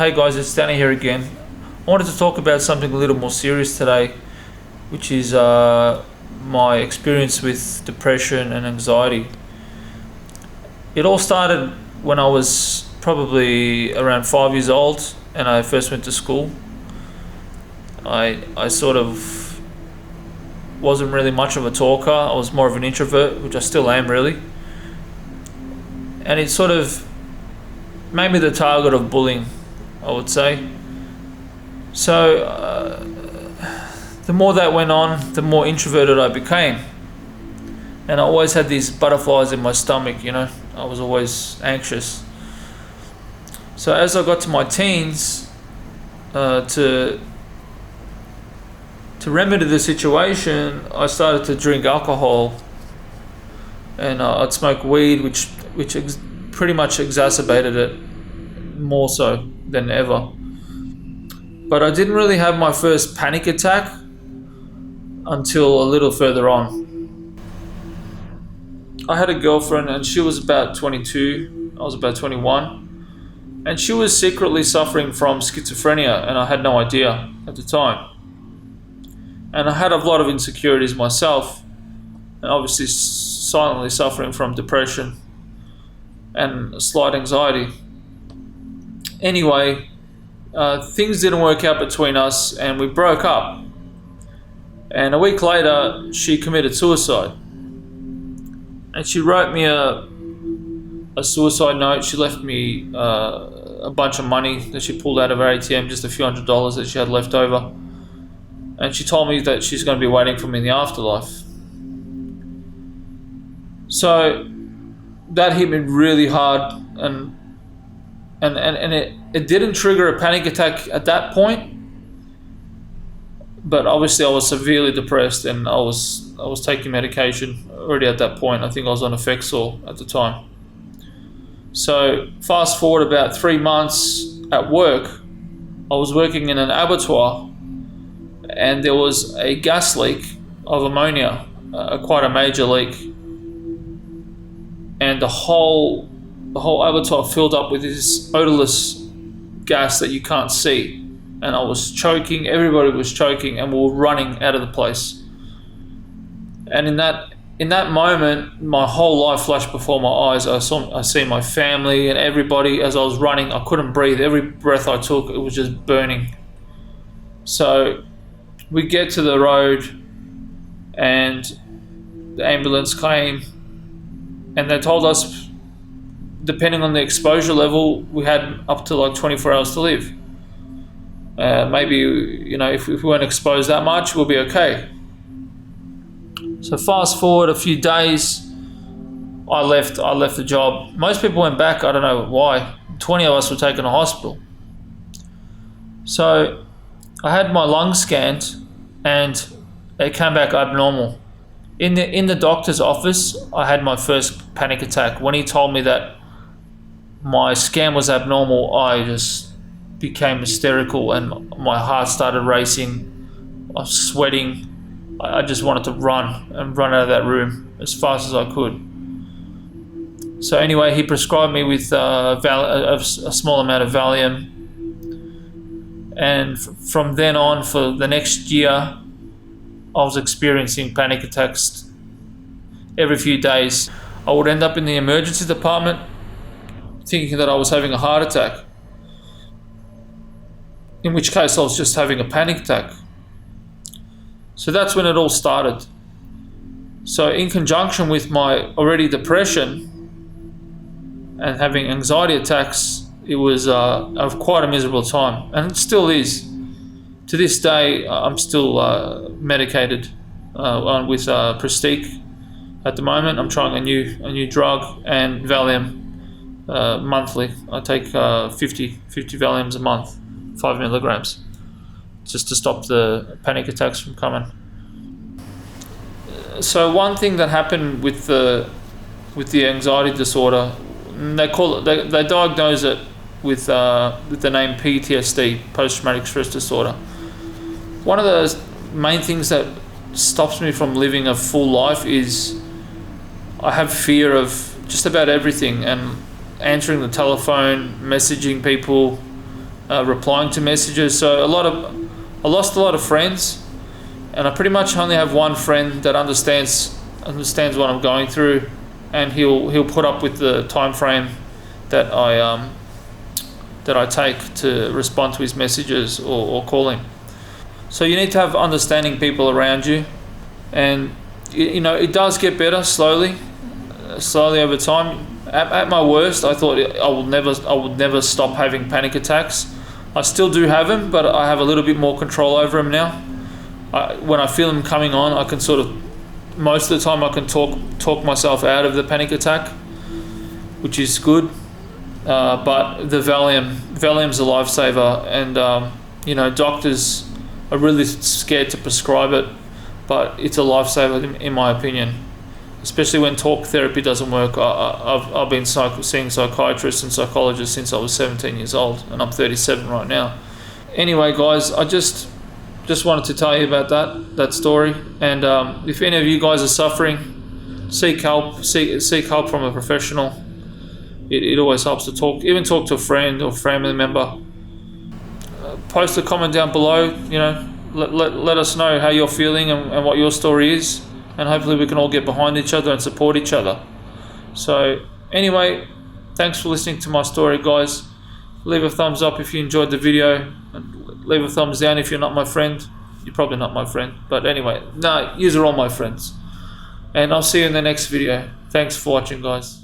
Hey guys, it's Danny here again. I wanted to talk about something a little more serious today, which is my experience with depression and anxiety. It all started when I was probably around 5 years old and I first went to school. I sort of wasn't really much of a talker. I was more of an introvert, which I still am really. And it sort of made me the target of bullying, I would say. So the more that went on, the more introverted I became. And I always had these butterflies in my stomach, I was always anxious. So as I got to my teens, to remedy the situation, I started to drink alcohol, and I'd smoke weed, which pretty much exacerbated it more so than ever. But I didn't really have my first panic attack until a little further on. I had a girlfriend and she was about 22, I was about 21, and she was secretly suffering from schizophrenia and I had no idea at the time. And I had a lot of insecurities myself, and obviously silently suffering from depression and slight anxiety. Anyway, things didn't work out between us and we broke up. And a week later, she committed suicide. And she wrote me a suicide note. She left me a bunch of money that she pulled out of her ATM, just a few $100s that she had left over. And she told me that she's going to be waiting for me in the afterlife. So that hit me really hard, and it didn't trigger a panic attack at that point, but obviously I was severely depressed and I was taking medication already at that point. I think I was on Effexor at the time. So fast forward about 3 months at work, I was working in an abattoir and there was a gas leak of ammonia, quite a major leak, and the whole abattoir filled up with this odorless gas that you can't see. And I was choking, everybody was choking, and we were running out of the place. And in that moment, my whole life flashed before my eyes. I seen my family and everybody as I was running. I couldn't breathe. Every breath I took, it was just burning. So we get to the road and the ambulance came, and they told us, depending on the exposure level, we had up to like 24 hours to live. Maybe, if we weren't exposed that much, we'll be okay. So fast forward a few days, I left the job. Most people went back, I don't know why. 20 of us were taken to hospital. So I had my lungs scanned and it came back abnormal. In the doctor's office, I had my first panic attack. When he told me that my scan was abnormal, I just became hysterical and my heart started racing. I was sweating. I just wanted to run out of that room as fast as I could. So anyway, he prescribed me with a small amount of Valium. And from then on, for the next year, I was experiencing panic attacks every few days. I would end up in the emergency department thinking that I was having a heart attack, in which case I was just having a panic attack. So that's when it all started. So in conjunction with my already depression and having anxiety attacks, it was of quite a miserable time, and it still is. To this day, I'm still medicated with Prestique. At the moment, I'm trying a new drug and Valium monthly. I take 50 Valiums a month, 5 milligrams, just to stop the panic attacks from coming. So one thing that happened with the anxiety disorder, they diagnose it with the name PTSD, post-traumatic stress disorder. One of the main things that stops me from living a full life is I have fear of just about everything, and answering the telephone, messaging people, replying to messages. So I lost a lot of friends, and I pretty much only have one friend that understands what I'm going through, and he'll put up with the time frame that I take to respond to his messages or call him. So you need to have understanding people around you, and you know, it does get better slowly over time. At my worst, I thought I would never stop having panic attacks. I still do have them, but I have a little bit more control over them now. When I feel them coming on, I can sort of, most of the time I can talk myself out of the panic attack, which is good. But the Valium's a lifesaver, and you know, doctors are really scared to prescribe it, but it's a lifesaver in my opinion, especially when talk therapy doesn't work. I've been seeing psychiatrists and psychologists since I was 17 years old, and I'm 37 right now. Anyway, guys, I just wanted to tell you about that story, and if any of you guys are suffering, seek help from a professional. It always helps to talk to a friend or family member. Post a comment down below, you know, let us know how you're feeling and what your story is, and hopefully we can all get behind each other and support each other. So anyway, thanks for listening to my story, guys. Leave a thumbs up if you enjoyed the video, and leave a thumbs down if you're not my friend. You're probably not my friend, but anyway, no, yous are all my friends. And I'll see you in the next video. Thanks for watching, guys.